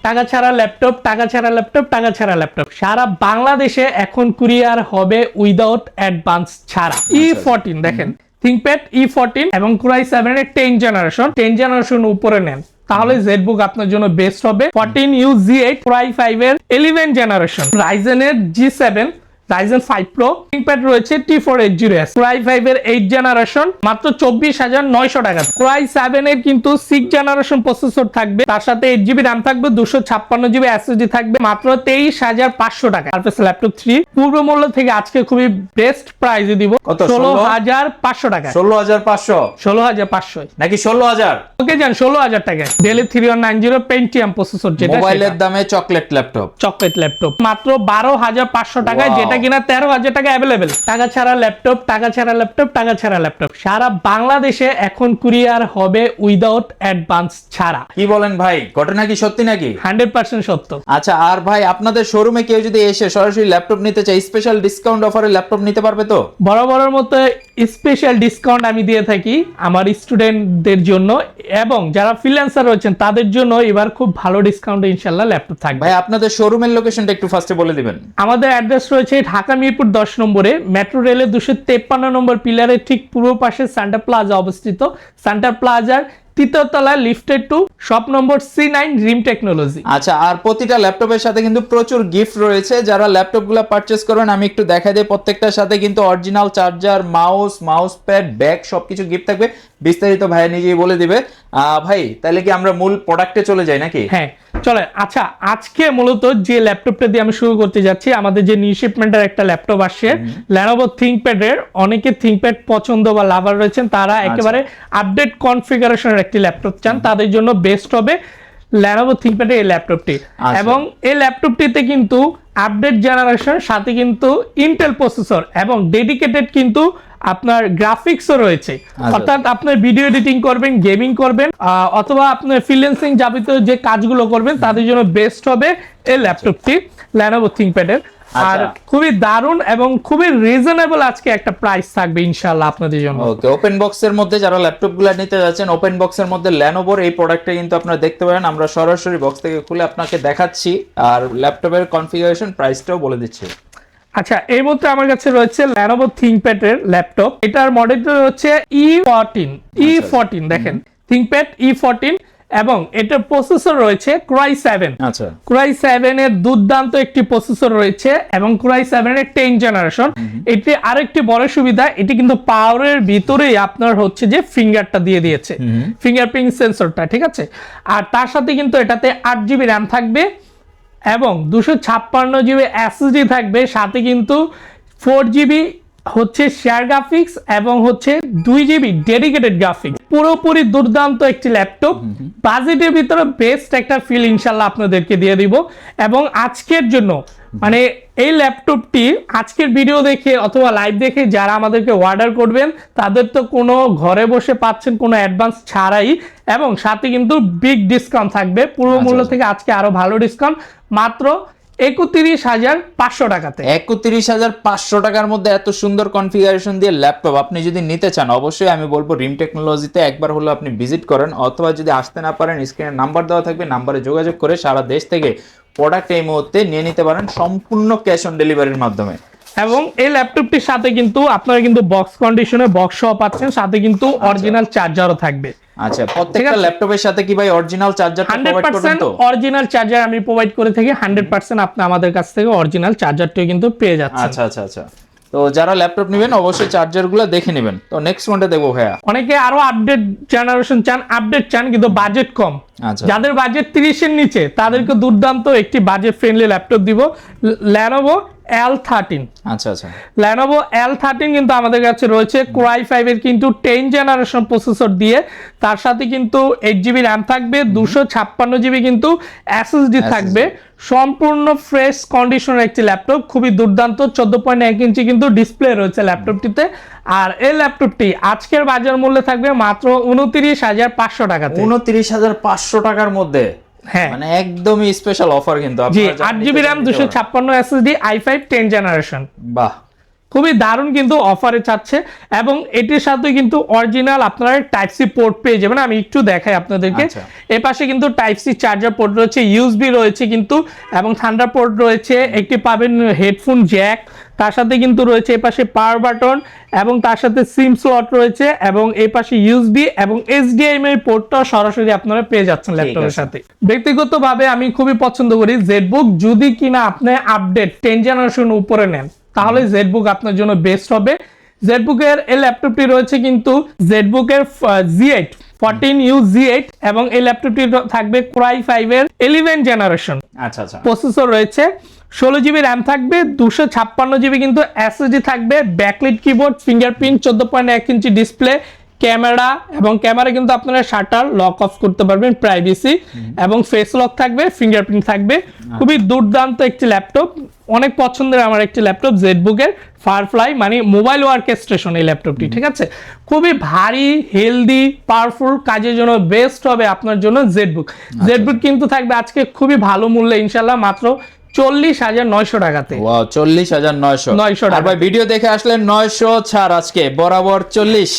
টাকা ছাড়া ল্যাপটপ, টাকা ছাড়া ল্যাপটপ, টাকা ছাড়া ল্যাপটপ সারা বাংলাদেশে এখন কুরিয়ার হবে উইদাউট অ্যাডভান্স ছাড়া। E14 দেখেন, ThinkPad E14 এবং Core i7 এর 10 জেনারেশন উপরে নেন তাহলে জেটবুক আপনার জন্য বেস্ট হবে। 14U Z8 Core i5 এর 11 জেনারেশন, Ryzen এর G7, Ryzen 5 Pro, ThinkPad রয়েছে T480S, Core i5 এর 8 জেনারেশন মাত্র 24,900 টাকা। Core i7 এর কিন্তু 6 জেনারেশন প্রসেসর থাকবে, তার সাথে 8GB RAM থাকবে, 256GB SSD থাকবে, মাত্র 23,500 টাকা। সারফেস ল্যাপটপ 3 পূর্ব মূল্য থেকে আজকে খুবই বেস্ট প্রাইসে দিব, 16,500 টাকা। 16,500 নাকি 16,000? ওকে জান 16,000 টাকা। Dell 3190 Pentium প্রসেসর, যেটা মোবাইলের দামে চকলেট ল্যাপটপ মাত্র 12,500 টাকায়, যেটা কিনা 13,000 টাকা অ্যাভেলেবেল। টাকা ছাড়া ল্যাপটপ, টাকা ছাড়া ল্যাপটপ, টাকা ছাড়া ল্যাপটপ সারা বাংলাদেশে এখন কুরিয়ার হবে উইদাউট অ্যাডভান্স ছাড়া। কি বলেন ভাই, ঘটনা কি সত্যি নাকি? 100% সত্য। আচ্ছা, আর ভাই আপনাদের শোরুমে কেউ যদি এসে সরাসরি ল্যাপটপ নিতে চায়, স্পেশাল ডিসকাউন্ট অফারে ল্যাপটপ নিতে পারবে তো? বরাবরের মতো স্পেশাল ডিসকাউন্ট আমি দিয়ে থাকি আমার স্টুডেন্টদের জন্য, এবং যারা ফ্রিল্যান্সার রয়েছেন তাদের জন্য এবার খুব ভালো ডিসকাউন্টে ইনশাআল্লাহ ল্যাপটপ থাকবে। ভাই আপনাদের শোরুমের লোকেশনটা একটু ফার্স্টে বলে দিবেন। আমাদের অ্যাড্রেস রয়েছে ঢাকা মিরপুর 10 নম্বরে, মেট্রো রেলের 253 নম্বর পিলারের ঠিক পূর্ব পাশে সান্টা প্লাজা অবস্থিত। সান্টা প্লাজার তৃতীয় তলায় lifted to shop number C9 Rim technology. আচ্ছা, আর প্রতিটা ল্যাপটপের সাথে কিন্তু প্রচুর গিফট রয়েছে। যারা ল্যাপটপগুলো পারচেজ করবেন আমি একটু দেখাই দিই, প্রত্যেকটার সাথে কিন্তু original charger, mouse pad, bag সবকিছু গিফট থাকবে। বিস্তারিত ভাই নিজেই বলে দিবে। ভাই তাহলে কি আমরা মূল প্রোডাক্টে চলে যাই নাকি? হ্যাঁ চলে। আচ্ছা, আজকে মূলত যে ল্যাপটপটা দিয়ে আমি শুরু করতে যাচ্ছি, আমাদের যে নিউ শিপমেন্টের একটা ল্যাপটপ আসছে Lenovo ThinkPad এর। অনেকে ThinkPad পছন্দ বা লাভার রয়েছেন, তারা একেবারে আপডেট কনফিগারেশনের একটি ল্যাপটপ চান, তাদের জন্য বেস্ট হবে Lenovo ThinkPad এর এই ল্যাপটপটি। এবং এই ল্যাপটপটিতে কিন্তু আপডেট জেনারেশন, সাথে কিন্তু ইন্টেল প্রসেসর এবং ডেডিকেটেড কিন্তু আপনার গ্রাফিক্সও রয়েছে। অর্থাৎ আপনার ভিডিও এডিটিং করবেন, গেমিং করবেন, অথবা আপনার ফ্রিল্যান্সিং যাবতীয় যে কাজগুলো করবেন তাদের জন্য বেস্ট হবে এই ল্যাপটপটি Lenovo ThinkPad এর। আর খুবই দারুণ এবং খুবই রিজনেবল আজকে একটা প্রাইস থাকবে ইনশাআল্লাহ আপনাদের জন্য। ওকে, ওপেন বক্সের মধ্যে যারা ল্যাপটপগুলো নিতে যাচ্ছেন, ওপেন বক্সের মধ্যে Lenovoর এই প্রোডাক্টটা কিন্তু আপনারা দেখতে পারেন। আমরা সরাসরি বক্স থেকে খুলে আপনাকে দেখাচ্ছি, আর ল্যাপটপের কনফিগারেশন প্রাইসটাও বলে দিচ্ছি। আচ্ছা, এই মুহূর্তে আমার কাছে রয়েছে Lenovo ThinkPad এর ল্যাপটপ। এটার মডেলটা হচ্ছে E14 দেখেন, ThinkPad E14 এবং এটার প্রসেসর রয়েছে Core i7। আচ্ছা, Core i7 এর দুর্দান্ত একটি প্রসেসর রয়েছে এবং Core i7 এর 10 জেনারেশন। এটি আরেকটি বড় সুবিধা, এটি কিন্তু পাওয়ারের ভিতরেই আপনার হচ্ছে যে ফিঙ্গারটা দিয়ে দিয়েছে, ফিঙ্গারপ্রিন্ট সেন্সরটা, ঠিক আছে। আর তার সাথে কিন্তু এটাতে 8GB RAM থাকবে এবং 256GB SSD থাকবে, সাথে কিন্তু 4GB হচ্ছে শেয়ার গ্রাফিক্স এবং হচ্ছে 2GB ডেডিকেটেড গ্রাফিক্স। পুরোপুরি দুর্দান্ত একটি ল্যাপটপ, বাজেটের ভিতরে বেস্ট একটা ফিল ইনশাল্লাহ আপনাদেরকে দিয়ে দিব। এবং আজকের জন্য মানে এই ল্যাপটপটি আজকের ভিডিও দেখে অথবা লাইভ দেখে যারা আমাদেরকে অর্ডার করবেন তাদের তো কোনো ঘরে বসে পাচ্ছেন কোনো অ্যাডভান্স ছাড়াই, এবং সাথে কিন্তু বিগ ডিসকাউন্ট থাকবে পূর্ব মূল্য থেকে আজকে আরো ভালো ডিসকাউন্ট মাত্র 31,500 টাকাতে। 31,500 টাকার মধ্যে এত সুন্দর কনফিগারেশন দিয়ে ল্যাপটপ আপনি যদি নিতে চান, অবশ্যই আমি বলবো রিম টেকনোলজিতে একবার হলো আপনি ভিজিট করেন, অথবা যদি আসতে না পারেন স্ক্রিনে নাম্বার দেওয়া থাকবে, নাম্বারে যোগাযোগ করে সারা দেশ থেকে প্রোডাক্ট এই মুহূর্তে নিয়ে নিতে পারেন সম্পূর্ণ ক্যাশ অন ডেলিভারির মাধ্যমে। এবং এই ল্যাপটপটির সাথে কিন্তু আপনারা কিন্তু বক্স কন্ডিশনে বক্স সহ পাচ্ছেন, সাথে কিন্তু অরিজিনাল চার্জারও থাকবে। আচ্ছা, প্রত্যেকটা ল্যাপটপের সাথে কি ভাই অরিজিনাল চার্জার প্রোভাইড করেন তো? 100% অরিজিনাল চার্জার আমি প্রোভাইড করে থাকি, 100% আপনি আমাদের কাছ থেকে অরিজিনাল চার্জারটিও কিন্তু পেয়ে যাচ্ছেন। আচ্ছা, তো যারা ল্যাপটপ নেবেন অবশ্যই চার্জারগুলো দেখে নেবেন। তো নেক্সট কোনটা দেখবো ভাইয়া? অনেকে আরো আপডেট জেনারেশন চান, আপডেট চান কিন্তু বাজেট কম। যাদের বাজেট 30 এর নিচে তাদেরকে দুর্দান্ত একটি বাজেট ফ্রেন্ডলি ল্যাপটপ দিব, Lenovo L13। আচ্ছা, Lenovo L13 কিন্তু আমাদের কাছে রয়েছে Core i5 এর কিন্তু 10 জেনারেশন প্রসেসর দিয়ে, তার সাথে কিন্তু 8GB RAM থাকবে, 256GB কিন্তু SSD থাকবে। সম্পূর্ণ ফ্রেশ কন্ডিশনের একটি ল্যাপটপ, খুবই দুর্দান্ত। 14.1 ইঞ্চি কিন্তু ডিসপ্লে রয়েছে ল্যাপটপটিতে। আর এই ল্যাপটপটি আজকের বাজার মূল্যে থাকবে মাত্র 29,500 টাকাতে। 29,500 টাকার মধ্যে, হ্যাঁ মানে একদমই স্পেশাল অফার কিন্তু। জি, 8GB RAM 256 SSD i5 10 generation. বাহ, খুবই দারুণ কিন্তু অফারে চাচ্ছে, এবং এটির সাথে কিন্তু অরিজিনাল আপনারা টাইপ সি পোর্ট পেয়ে যাবেন। আমি একটু দেখাই আপনাদেরকে। এর পাশে কিন্তু টাইপ সি চার্জার পোর্ট রয়েছে, ইউএসবি রয়েছে কিন্তু, এবং থান্ডার পোর্ট রয়েছে, একটি পাবেন হেডফোন জ্যাক, তার সাথে কিন্তু রয়েছে এই পাশে পাওয়ার বাটন, এবং তার সাথে সিম স্লট রয়েছে, এবং এই পাশে ইউএসবি এবং এইচডিএমআই পোর্টটা সরাসরি আপনারা পেয়ে যাচ্ছেন ল্যাপটপের সাথে। ব্যক্তিগতভাবে আমি খুবই পছন্দ করি জেডবুক। যদি কিনা আপনি আপডেট 10 জেনারেশন উপরে নেন তাহলে জেডবুক আপনার জন্য বেস্ট হবে। জেডবুকের এই ল্যাপটপটি রয়েছে কিন্তু জেডবুকের Z8 14U Z8, এবং এই ল্যাপটপটি থাকবে Core i5 এর 11 জেনারেশন প্রসেসর রয়েছে, 16GB র্যাম থাকবে, 256GB কিন্তু এসএসডি থাকবে, backlit keyboard, fingerprint, 14.1 inch display, camera, এবং ক্যামেরা কিন্তু আপনারা শাটার লক অফ করতে পারবেন, প্রাইভেসি, এবং ফেস লক থাকবে, ফিঙ্গারপ্রিন্ট থাকবে। খুবই দুর্দান্ত একটি ল্যাপটপ, অনেক পছন্দের আমার একটি ল্যাপটপ জেডবুকের ফায়ারফ্লাই, মানে মোবাইল ওয়ার্কস্টেশন এই ল্যাপটপটি, ঠিক আছে। খুবই ভারী, হেলদি, পাওয়ারফুল, কাজের জন্য বেস্ট হবে আপনার জন্য জেডবুক। জেডবুক কিন্তু থাকবে আজকে খুবই ভালো মূল্যে ইনশাল্লাহ, মাত্র 40,900 টাকাতে। ওয়াও, 40,900 টাকা। আর ভাই ভিডিও দেখে আসলে 900 ছাড় আজকে বরাবর 40।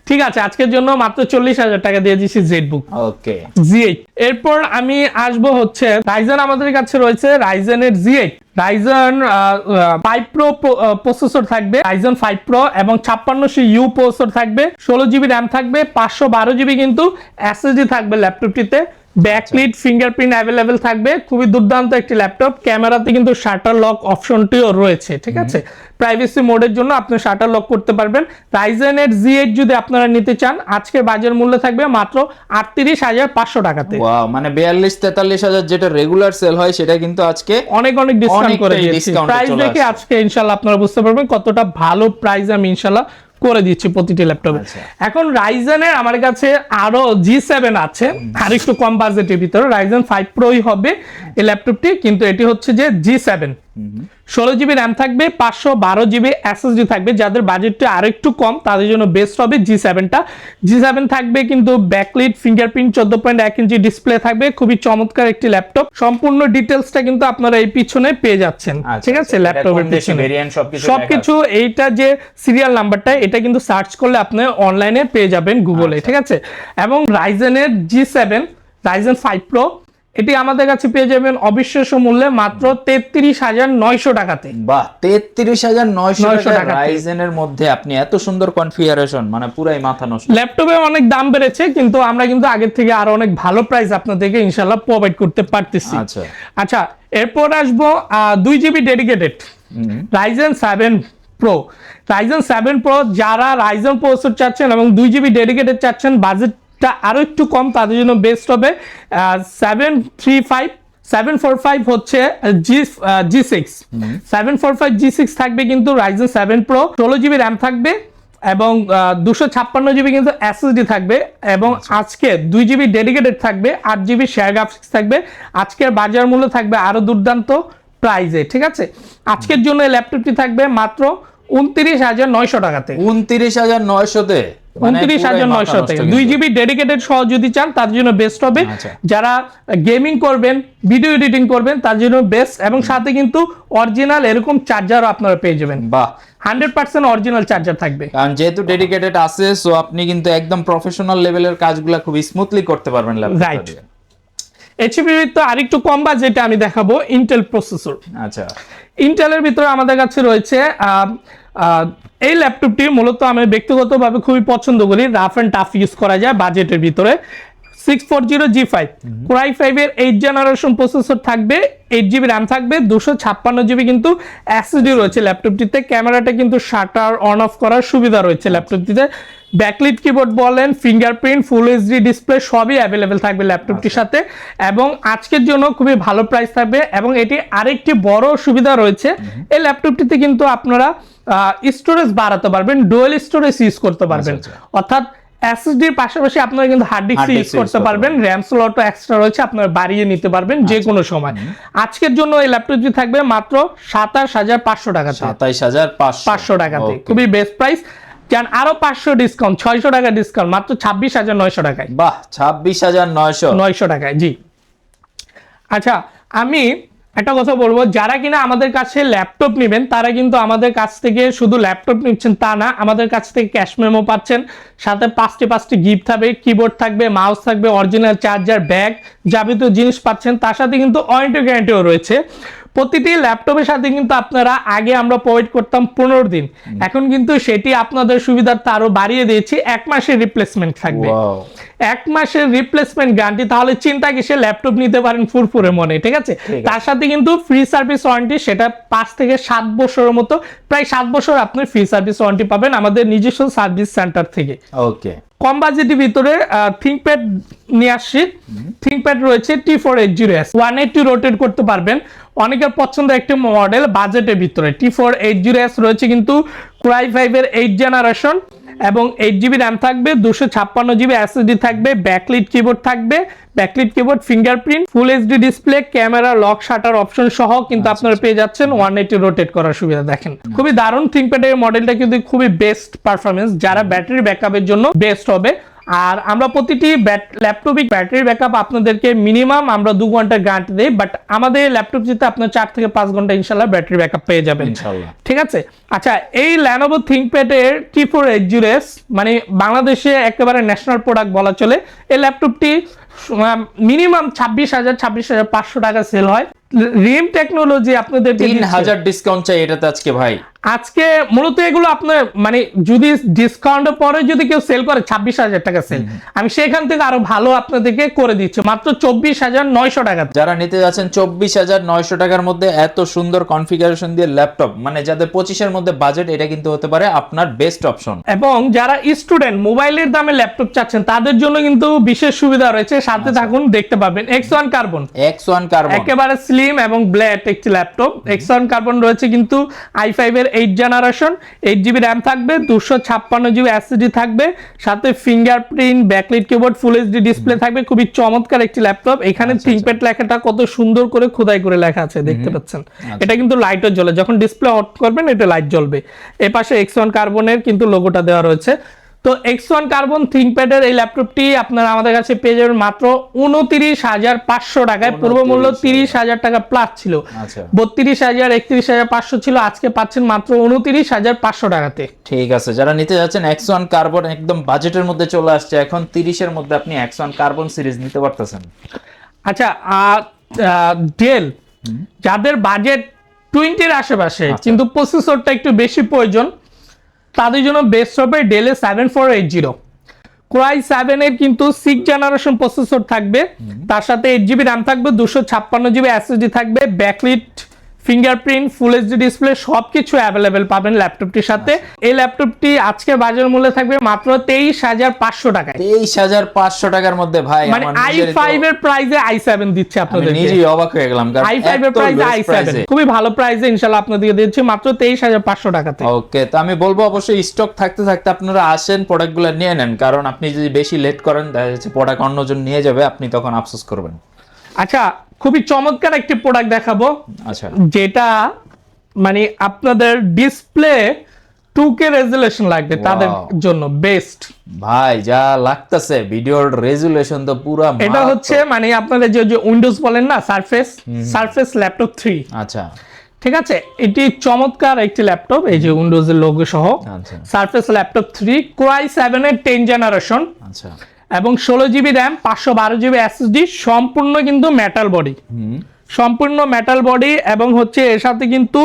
ঠিক আছে, আজকের জন্য মাত্র 40,000 টাকা দিয়ে দিচ্ছি জেডবুক ওকে Z8। এরপর আমি আসবো হচ্ছে রাইজেন। আমাদের কাছে রয়েছে রাইজেনের Z8, রাইজেন 5 প্রো প্রসেসর থাকবে, রাইজেন 5 প্রো, এবং 5600U প্রসেসর থাকবে, 16GB র্যাম থাকবে, 512GB কিন্তু এসএসডি থাকবে ল্যাপটপটিতে, ব্যাকলিট, ফিঙ্গারপ্রিন্ট অ্যাভেলেবেল থাকবে। খুবই দুর্দান্ত একটি ল্যাপটপ। ক্যামেরাতে কিন্তু শাটার লক অপশনটিও রয়েছে, ঠিক আছে। প্রাইভেসি মোডের জন্য আপনি শাটার লক করতে পারবেন। রাইজেনের Z8 যদি আপনারা নিতে চান আজকের বাজার মূল্য থাকবে মাত্র 38,500 টাকাতে। ওয়াও, মানে 42-43,000 যেটা রেগুলার সেল হয় সেটা কিন্তু আজকে অনেক ডিসকাউন্ট করে দিয়েছি। প্রাইস দেখে আজকে ইনশাআল্লাহ আপনারা বুঝতে পারবেন কতটা ভালো প্রাইস আমি ইনশাআল্লাহ করে দিচ্ছি প্রতিটি ল্যাপটপে। এখন রাইজেনের আমার কাছে আরো G7 আছে, আর একটু কম বাজেটের ভিতরে, রাইজেন 5 প্রোই হবে এই ল্যাপটপটি, কিন্তু এটি হচ্ছে যে G7, 16GB র্যাম থাকবে, 512GB এসএসডি থাকবে। যাদের বাজেটটা আরো একটু কম তাদের জন্য বেস্ট হবে G7টা। G7 থাকবে কিন্তু ব্যাকলিট, ফিঙ্গারপ্রিন্ট, 14.1 ইঞ্চি ডিসপ্লে থাকবে। খুবই চমৎকার একটি ল্যাপটপ। সম্পূর্ণ ডিটেলসটা কিন্তু আপনারা এই পিছনে পেয়ে যাচ্ছেন, ঠিক আছে। ল্যাপটপের পিছনে সবকিছু, এইটা যে সিরিয়াল নাম্বারটা এটা কিন্তু সার্চ করলে আপনি অনলাইনে পেয়ে যাবেন গুগলে, ঠিক আছে। এবং রাইজেনের G7 রাইজেন 5 প্রো এটি আমাদের কাছে পেয়ে যাবেন অবিশ্বাস্য মূল্যে মাত্র 33,900 টাকাতে। বাহ, 33,900 টাকা রাইজেনের মধ্যে আপনি এত সুন্দর কনফিগারেশন, মানে পুরাই মাথা নষ্ট। ল্যাপটপে অনেক দাম বেড়েছে, কিন্তু আমরা কিন্তু আগের থেকে আরো অনেক ভালো প্রাইস আপনাদেরকে ইনশাআল্লাহ প্রোভাইড করতে পারতেছি। আচ্ছা, এরপর আসবো 2GB dedicated Ryzen 7 pro. Ryzen 7 pro যারা রাইজেন প্রসেসর চাচ্ছেন এবং 2GB ডেডিকেটেড চাচ্ছেন, বাজেট আরো একটু কম, তাদের জন্য বেস্ট হবে 745 হচ্ছে G6 745 G6 থাকবে কিন্তু রাইজেন 7 প্রো, 16GB র্যাম থাকবে, এবং 256GB কিন্তু এসএসডি থাকবে, এবং আজকে 2GB ডেডিকেটেড থাকবে, 8GB শেয়ার গ্রাফিক্স থাকবে। আজকের বাজার মূল্য থাকবে আরো দুর্দান্ত প্রাইসে, ঠিক আছে। আজকের জন্য এই ল্যাপটপটি থাকবে মাত্র 29,900 টাকাতে। 29,900-তে, 29,900 টাকা। 2GB ডেডিকেটেড সহ যদি চান তার জন্য বেস্ট হবে। যারা গেমিং করবেন, ভিডিও এডিটিং করবেন তার জন্য বেস্ট, এবং সাথে কিন্তু অরিজিনাল এরকম চার্জারও আপনারা পেয়ে যাবেন। বাহ, 100% অরিজিনাল চার্জার থাকবে, কারণ যেহেতু ডেডিকেটেড আছে, সো আপনি কিন্তু একদম প্রফেশনাল লেভেলের কাজগুলো খুব স্মুথলি করতে পারবেন ল্যাপটপ দিয়ে। এইচপি তো আরেকটু কম বাজেটে আমি দেখাবো ইন্টেল প্রসেসর। আচ্ছা, ইন্টেলের ভিতরে আমাদের কাছে রয়েছে এই ল্যাপটপটি মূলত আমি ব্যক্তিগতভাবে খুবই পছন্দ করি, রাফ এন্ড টাফ ইউজ করা যায় বাজেটের ভিতরে। 640 G5 Core i5 এর 8 জেনারেশন প্রসেসর থাকবে, 8GB র্যাম থাকবে, 256GB কিন্তু এসএসডি রয়েছে ল্যাপটপটিতে। ক্যামেরাটা কিন্তু শাটার অন অফ করার সুবিধা রয়েছে ল্যাপটপটিতে। ব্যাকলিট কিবোর্ড বলেন, ফিঙ্গারপ্রিন্ট, ফুল এইচডি ডিসপ্লে সবই অ্যাভেলেবেল থাকবে ল্যাপটপটির সাথে, এবং আজকের জন্য খুবই ভালো প্রাইস থাকবে। এবং এটি আরেকটি বড় সুবিধা রয়েছে, এই ল্যাপটপটিতে কিন্তু আপনারা স্টোরেজ বাড়াতে পারবেন, ডুয়াল স্টোরেজ ইউজ করতে পারবেন, অর্থাৎ এসএসডির পাশাপাশি আপনারা কিন্তু হার্ড ডিস্ক ইউজ করতে পারবেন, র্যাম স্লটও এক্সট্রা রয়েছে, আপনারা বাড়িয়ে নিতে পারবেন যে কোনো সময়। আজকের জন্য এই ল্যাপটপটি থাকবে মাত্র 27,500 টাকাতে। 27,500 টাকাতে, খুবই বেস্ট প্রাইস। জান আরো 500 ডিসকাউন্ট, 600 টাকা ডিসকাউন্ট, মাত্র 26,900 টাকায়। বাহ, 26,900 টাকায়, জি। আচ্ছা, আমি একটা কথা বলবো, যারা কিনা আমাদের কাছে ল্যাপটপ নেবেন তারা কিন্তু আমাদের কাছ থেকে শুধু ল্যাপটপ নিচ্ছেন তা না, আমাদের কাছ থেকে ক্যাশ মেমো পাচ্ছেন, সাথে পাঁচটি গিফট থাকবে, কিবোর্ড থাকবে, মাউস থাকবে, অরিজিনাল চার্জার, ব্যাগ, যাবতীয় জিনিস পাচ্ছেন। তার সাথে কিন্তু ওয়ারেন্টি গ্যারান্টিও রয়েছে। প্রতিটি ল্যাপটপের সাথে কিন্তু আপনারা আগে আমরা প্রোভাইড করতাম 15 দিন, এখন কিন্তু সেটি আপনাদের সুবিধার্থে আরো বাড়িয়ে দিয়েছি, 1 মাসের রিপ্লেসমেন্ট থাকবে। 1 মাসের রিপ্লেসমেন্ট গ্যারান্টি, তাহলে চিন্তা কিসে, ল্যাপটপ নিতে পারেন ফুরফুরে মনে, ঠিক আছে। তার সাথে কিন্তু ফ্রি সার্ভিস ওয়ারেন্টি, সেটা 5 থেকে 7 বছরের মতো, প্রায় 7 বছর আপনি ফ্রি সার্ভিস ওয়ারেন্টি পাবেন আমাদের নিজস্ব সার্ভিস সেন্টার থেকে। ওকে, কম বাজেটের ভিতরে থিংকপ্যাড নিয়ে আসছি। থিংকপ্যাড রয়েছে T480S, 180 রোটেট করতে পারবেন, অনেকের পছন্দের একটি মডেল বাজেটের ভিতরে। T480S রয়েছে কিন্তু Core i5 এর 8th জেনারেশন, এবং 8GB র্যাম থাকবে, 256GB SSD থাকবে, ব্যাকলিট কিবোর্ড থাকবে, backlit keyboard, fingerprint, full HD display, camera, lock shutter option সহ কিন্তু আপনারা পেয়ে যাচ্ছেন 180 রোটেট করার সুবিধা। দেখেন খুবই দারুণ, থিংকপ্যাডের মডেলটা কিন্তু খুবই বেস্ট পারফরমেন্স, যারা ব্যাটারি ব্যাকআপের জন্য বেস্ট হবে। আর আমরা প্রতিটি ল্যাপটপে ব্যাটারি ব্যাকআপ আপনাদেরকে মিনিমাম আমরা 2 ঘন্টা গ্যারান্টি দেই, বাট আমাদের ল্যাপটপ যেতে আপনার 4 থেকে 5 ঘন্টা ইনশাআল্লাহ ব্যাটারি ব্যাকআপ পেয়ে যাবেন ইনশাআল্লাহ, ঠিক আছে। আচ্ছা, এই Lenovo ThinkPad এর T480S মানে বাংলাদেশে একেবারে ন্যাশনাল প্রোডাক্ট বলা চলে। এই ল্যাপটপটি মিনিমাম 26,500 টাকা সেল হয়। রিম টেকনোলজি আপনাদের 3000 ডিসকাউন্ট চাই এটাতে আজকে ভাই। আজকে মূলত এগুলো আপনার মানে যদি ডিসকাউন্টের পরে যদি কেউ সেল করে 26,000 টাকা সেল, আমি সেখান থেকে আরো ভালো আপনাদেরকে করে দিচ্ছি মাত্র 24,900 টাকা। যারা নিতে যাচ্ছেন 24,900 টাকার মধ্যে এত সুন্দর কনফিগারেশন দিয়ে ল্যাপটপ, মানে যাদের 25-এর মধ্যে বাজেট, এটা কিন্তু হতে পারে আপনার বেস্ট অপশন। এবং যারা স্টুডেন্ট মোবাইলের দামে ল্যাপটপ চাচ্ছেন তাদের জন্য কিন্তু বিশেষ সুবিধা রয়েছে, সাথে থাকুন দেখতে পাবেন। X1 কার্বন একেবারে স্লিম এবং ব্ল্যাক একটি ল্যাপটপ। X1 কার্বন রয়েছে কিন্তু i5 এর 8th জেনারেশন, 8GB র্যাম থাকবে, 256GB SSD থাকবে, সাথে fingerprint, backlit keyboard, full HD display থাকবে। খুবই চমৎকার একটি ল্যাপটপ। এখানে থিংকপ্যাড লেখাটা কত সুন্দর করে খোদাই করে লেখা আছে, দেখতে পাচ্ছেন। এটা কিন্তু লাইটও জ্বলে, যখন ডিসপ্লে অন করবেন এটা লাইট জ্বলবে। এর পাশে X1 কার্বনের কিন্তু লোগোটা দেওয়া রয়েছে। তো X1 কার্বন থিংকপ্যাডের এই ল্যাপটপটি আপনারা আমাদের কাছে পেয়ে যাবেন মাত্র 29,500 টাকায়। পূর্ব মূল্য 30,000 টাকা প্লাস ছিল, 32,000 31,500 ছিল, আজকে পাচ্ছেন মাত্র 29,500 টাকাতে। ঠিক আছে, যারা নিতে যাচ্ছেন X1 কার্বন একদম বাজেটের মধ্যে চলে আসছে, এখন 30-এর মধ্যে আপনি X1 কার্বন সিরিজ নিতে পারতেছেন। আচ্ছা, ডেল যাদের বাজেট 20-এর আশেপাশে কিন্তু প্রসেসরটা একটু বেশি প্রয়োজন, তাদের জন্য বেস্ট হবে ডেলের 7480। Core i7 এর কিন্তু 6th জেনারেশন প্রসেসর থাকবে, তার সাথে 8GB র্যাম থাকবে, 256GB SSD থাকবে, backlit, fingerprint, full HD display সবকিছু অ্যাভেলেবেল পাবেন ল্যাপটপটির সাথে। এই ল্যাপটপটি আজকে বাজার মূল্য থাকবে মাত্র 23,500 টাকায়। 23,500 টাকার মধ্যে ভাই, মানে i5 এর প্রাইসে i7 দিচ্ছে আপনাদের। আমি নিজেই অবাক হয়ে গেলাম, কারণ i5 এর প্রাইসে i7 খুবই ভালো প্রাইসে ইনশাআল্লাহ আপনাদেরকে দিচ্ছি মাত্র 23,500 টাকাতে। ওকে, তো আমি বলবো অবশ্যই স্টক থাকতে থাকতে আপনারা আসেন, প্রোডাক্টগুলো নিয়ে নেন, কারণ আপনি যদি বেশি লেট করেন দেখা যাচ্ছে প্রোডাক্ট অন্যজন নিয়ে যাবে, আপনি তখন আফসোস করবেন। আচ্ছা, খুবই চমৎকার একটি প্রোডাক্ট দেখাবো, আচ্ছা, যেটা মানে আপনাদের ডিসপ্লে 2K রেজুলেশন লাগবে তাদের জন্য বেস্ট। ভাই যা লাগতেছে ভিডিওর রেজুলেশন তো পুরো, এটা হচ্ছে মানে আপনাদের যে উইন্ডোজ বলেন না, সারফেস ল্যাপটপ 3। আচ্ছা, ঠিক আছে, এটি চমৎকার একটি ল্যাপটপ, এই যে উইন্ডোজ এর লোগো সহ। সারফেস ল্যাপটপ 3 Core i7 এর 10th জেনারেশন, আচ্ছা, এবং 16GB র্যাম, 512GB SSD, সম্পূর্ণ কিন্তু মেটাল বডি, সম্পূর্ণ মেটাল বডি, এবং হচ্ছে এর সাথে কিন্তু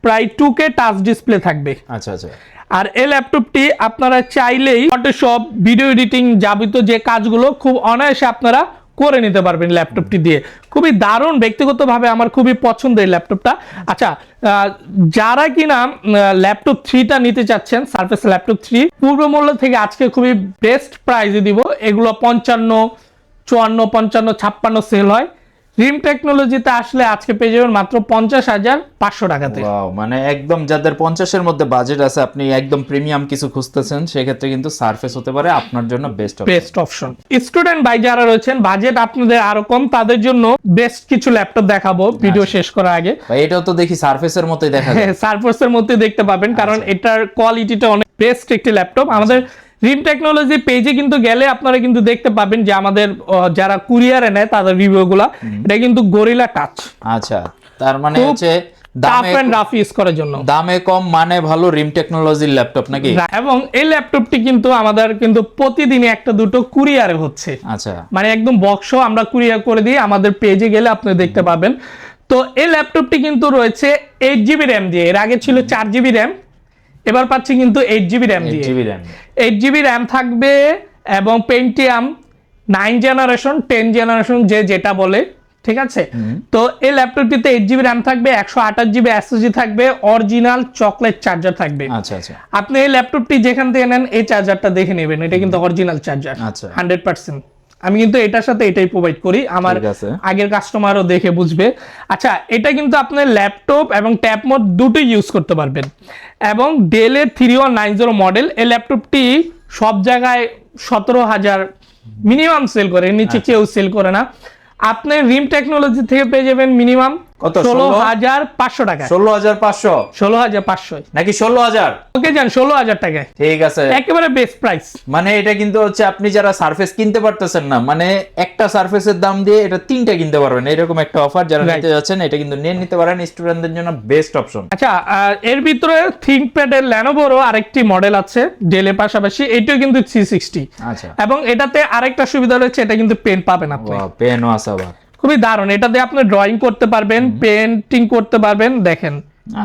প্রায় 2K টাচ ডিসপ্লে থাকবে। আচ্ছা আচ্ছা। আর এই ল্যাপটপটি আপনারা চাইলেই ফটোশপ, ভিডিও এডিটিং যাবতীয় যে কাজগুলো খুব অনায়াসে আপনারা করে নিতে পারবেন ল্যাপটপটি দিয়ে। খুবই দারুণ, ব্যক্তিগতভাবে আমার খুবই পছন্দের ল্যাপটপটা। আচ্ছা, যারা কিনা ল্যাপটপ 3টা নিতে চাচ্ছেন, সারফেস ল্যাপটপ 3 পূর্ব মূল্য থেকে আজকে খুবই বেস্ট প্রাইসে দিব। এগুলো 55, 54, 55, 56 সেল হয়। রিম টেকনোলজিতে আসলে আজকে পেয়ে যাবেন মাত্র 50,500 টাকাতে। মানে একদম যাদের 50-এর মধ্যে বাজেট আছে, আপনি একদম প্রিমিয়াম কিছু খুঁজতেছেন, সেক্ষেত্রে কিন্তু সারফেস হতে পারে আপনার জন্য বেস্ট অপশন। স্টুডেন্ট ভাই যারা রয়েছেন, বাজেট আপনাদের আরো কম, তাদের জন্য বেস্ট কিছু ল্যাপটপ দেখাবো ভিডিও শেষ করার আগে। ভাই এটাও তো দেখি সারফেসের মতোই দেখা যায়। সারফেসের মতোই দেখতে পাবেন, কারণ এটার কোয়ালিটিটা অনেক বেস্ট একটি ল্যাপটপ। আমাদের রিম টেকনোলজি পেজে কিন্তু গেলে আপনারা কিন্তু দেখতে পাবেন যে আমাদের যারা কুরিয়ারে নেয় তাদের রিভিউগুলো, এটা কিন্তু গরিলা টাচ। আচ্ছা, তার মানে হচ্ছে টাফ এন্ড রাফ ইউজ করার জন্য, দামে কম মানে ভালো রিম টেকনোলজির ল্যাপটপ নাকি? এবং এই ল্যাপটপটি কিন্তু আমাদের কিন্তু প্রতিদিনই একটা দুটো কুরিয়ারে হচ্ছে। আচ্ছা, মানে একদম বক্স আমরা কুরিয়ার করে দিই, আমাদের পেজে গেলে আপনি দেখতে পাবেন। তো এই ল্যাপটপটি কিন্তু রয়েছে 8GB র্যাম দিয়ে, এর আগে ছিল 4GB র্যাম, এবার পাচ্ছি কিন্তু 8GB র্যাম দিয়ে। 8GB র্যাম থাকবে এবং পেন্টিয়াম 9 জেনারেশন 10 জেনারেশন যে যেটা বলে, ঠিক আছে। তো এই ল্যাপটপটিতে 8GB র্যাম থাকবে, 128GB SSD থাকবে, অরিজিনাল চকলেট চার্জার থাকবে। আচ্ছা আচ্ছা, আপনি এই ল্যাপটপটি যেখান থেকে নেন এই চার্জারটা দেখে নেবেন, এটা কিন্তু অরিজিনাল চার্জার 100%। আমি কিন্তু এটার সাথে এটাই প্রোভাইড করি, আমার আগের কাস্টমারও দেখে বুঝবে। আচ্ছা, এটা কিন্তু আপনি ল্যাপটপ এবং ট্যাব মোড দুটোই ইউজ করতে পারবেন। এবং ডেলের 3190 মডেল, এই ল্যাপটপটি সব জায়গায় 17,000 মিনিমাম সেল করে, নিচে কেউ সেল করে না। আপনি রিম টেকনোলজি থেকে পেয়ে যাবেন মিনিমাম কত? 16,500 টাকা। 16,500? 16,500 নাকি 16,000? ওকে যান 16,000 টাকায়, ঠিক আছে, একেবারে বেস্ট প্রাইস। মানে এটা কিন্তু হচ্ছে আপনি যারা সারফেস কিনতে পারতেছেন না, মানে একটা সারফেসের দাম দিয়ে এটা 3টা কিনতে পারবেন, এরকম একটা অফার যারা নিতে যাচ্ছেন এটা কিন্তু নিয়ে নিতে পারেন, স্টুডেন্টদের জন্য বেস্ট অপশন। আচ্ছা, এর ভিতরে থিংকপ্যাড এর ল্যানোভোরও আরেকটি মডেল আছে ডেলের পাশাপাশি, এটাও কিন্তু 360। আচ্ছা, এবং এটাতে আরেকটা সুবিধা রয়েছে, এটা কিন্তু পেন পাবেন আপনি। পেনও আছে আবার, খুবই দারুণ। এটাতে আপনি ড্রয়িং করতে পারবেন, পেন্টিং করতে পারবেন, দেখেন,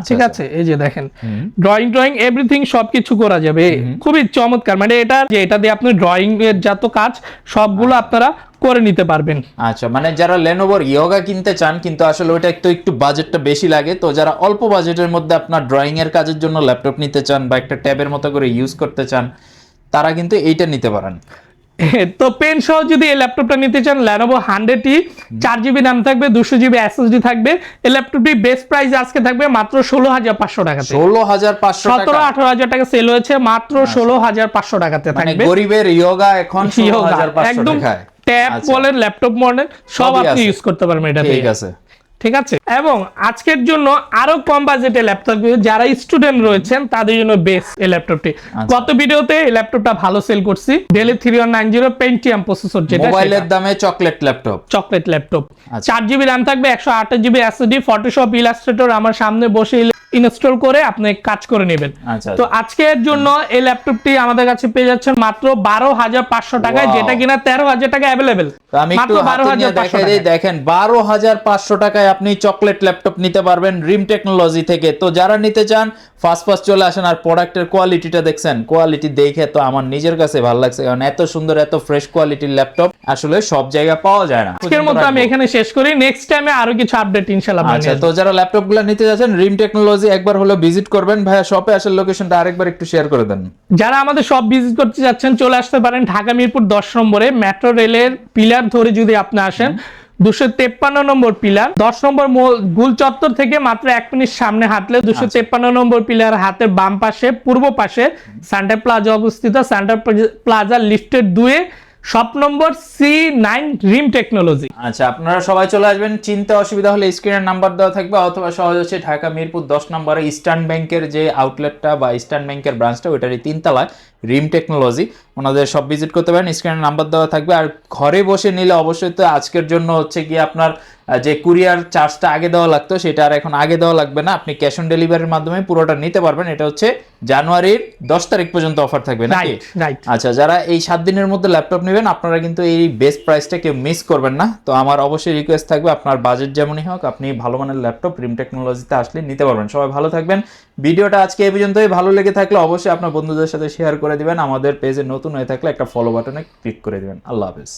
ঠিক আছে, এই যে দেখেন ড্রয়িং এভরিথিং সবকিছু করা যাবে, খুবই চমৎকার। মানে এটা দিয়ে আপনি ড্রয়িং এর যত কাজ সবগুলো আপনারা করে নিতে পারবেন। আচ্ছা, মানে যারা লেনোভোর ইয়োগা কিনতে চান কিন্তু আসলে ওটা একটু বাজেটটা বেশি লাগে, তো যারা অল্প বাজেটের মধ্যে আপনার ড্রয়িং এর কাজের জন্য ল্যাপটপ নিতে চান বা একটা ট্যাবের মতো করে ইউজ করতে চান, তারা কিন্তু এইটা নিতে পারেন। তো পেন সহ যদি এই ল্যাপটপটা নিতে চান, Lenovo 100E 4GB র্যাম থাকবে, 200GB SSD থাকবে। এই ল্যাপটপটি বেস্ট প্রাইস আজকে থাকবে মাত্র 16,500 টাকাতে। 16,500 টাকা? 17-18,000 টাকা সেল হয়েছে, মাত্র 16,500 টাকাতে থাকবে। মানে গরিবের ইয়োগা এখন 16,500 টাকায়। ট্যাব বলেন, ল্যাপটপ মডেল সব আপনি ইউজ করতে পারবেন এটা। ঠিক আছে, ঠিক আছে। এবং আজকের জন্য আরো কম বাজেটে ল্যাপটপ, যারা স্টুডেন্ট রয়েছেন তাদের জন্য বেস্ট এই ল্যাপটপটি। গত ভিডিওতে এই ল্যাপটপটা ভালো সেল করছি, ডেল 3190 পেন্টিয়াম প্রসেসর, যেটা মোবাইলের দামে চকলেট ল্যাপটপ। 4GB র্যাম থাকবে, 128GB SSD, ফটোশপ ইলাস্ট্রেটর আমার সামনে বসে ইনস্টল করে আপনি কাজ করে নেবেন। তো আজকের জন্য এই ল্যাপটপটি আমাদের কাছে পেয়ে যাচ্ছেন মাত্র 12,500 টাকায়, যেটা কিনা 13,000 টাকা অ্যাভেলেবেল। আমি একটু হাতে নিয়ে দেখাই দেই, দেখেন 12,500 টাকায় আপনি চকলেট ল্যাপটপ নিতে পারবেন রিম টেকনোলজি থেকে। তো যারা নিতে চান ফার্স্ট চলে আসেন। আর প্রোডাক্টের কোয়ালিটিটা দেখছেন, কোয়ালিটি দেখে তো আমার নিজের কাছে ভালো লাগছে, কারণ এত সুন্দর এত ফ্রেশ কোয়ালিটির ল্যাপটপ আসলে সব জায়গায় পাওয়া যায় না। আজকের মতো আমি এখানে শেষ করি, নেক্সট টাইমে আরো কিছু আপডেট ইনশাআল্লাহ। আচ্ছা, তো যারা ল্যাপটপগুলো নিতে যাচ্ছেন রিম টেকনোলজি একবার হলো ভিজিট করবেন। ভাইয়া শপে আসার লোকেশনটা আরেকবার একটু শেয়ার করে দেন। যারা আমাদের শপ ভিজিট করতে যাচ্ছেন চলে আসতে পারেন ঢাকা মিরপুর 10 নম্বরে, মেট্রো রেলের পিলার ধরে যদি আপনি আসেন 253 নম্বর পিলার, 10 নম্বর গুল চত্বর থেকে মাত্র 1 মিনিট সামনে হাঁটলে 253 নম্বর পিলার হাতের বাম পাশে পূর্ব পাশে সেন্টার প্লাজা অবস্থিত। সেন্টার প্লাজা লিফটের 2 shop number C9 Rim technology. আচ্ছা, আপনারা সবাই চলে আসবেন। চিন্তা অসুবিধা হলে স্ক্রিনের নাম্বার দেওয়া থাকবে, অথবা সহজ হচ্ছে ঢাকা মিরপুর 10 নম্বরে ইস্টার্ন ব্যাংকের যে আউটলেটটা বা ইস্টার্ন ব্যাংকের ব্রাঞ্চটা ওইটারই 3 তলায় রিম টেকনোলজি, ওনাদের সব ভিজিট করতে পারেন। স্ক্রিনের নাম্বার দেওয়া থাকবে। আর ঘরে বসে নিলে অবশ্যই তো আজকের জন্য হচ্ছে কি আপনার যে কুরিয়ার চার্জটা আগে দেওয়া লাগতো সেটা আর এখন আগে দেওয়া লাগবে না, আপনি ক্যাশ অন ডেলিভারির মাধ্যমে পুরোটা নিতে পারবেন। এটা হচ্ছে জানুয়ারির 10 তারিখ পর্যন্ত অফার থাকবে নাকি? আচ্ছা, যারা এই 7 দিনের মধ্যে ল্যাপটপ নেবেন আপনারা কিন্তু এই বেস্ট প্রাইসটা কেউ মিস করবেন না। তো আমার অবশ্যই রিকোয়েস্ট থাকবে, আপনার বাজেট যেমনই হোক আপনি ভালো মানের ল্যাপটপ রিম টেকনোলজিতে আসলে নিতে পারবেন। সবাই ভালো থাকবেন। ভিডিওটা আজকে এই পর্যন্তই। ভালো লেগে থাকলে অবশ্যই আপনার বন্ধুদের সাথে শেয়ার করে দিবেন। আমাদের পেজে নতুন হয়ে থাকলে একটা ফলো বাটনে ক্লিক করে দিবেন। আল্লাহ হাফেজ।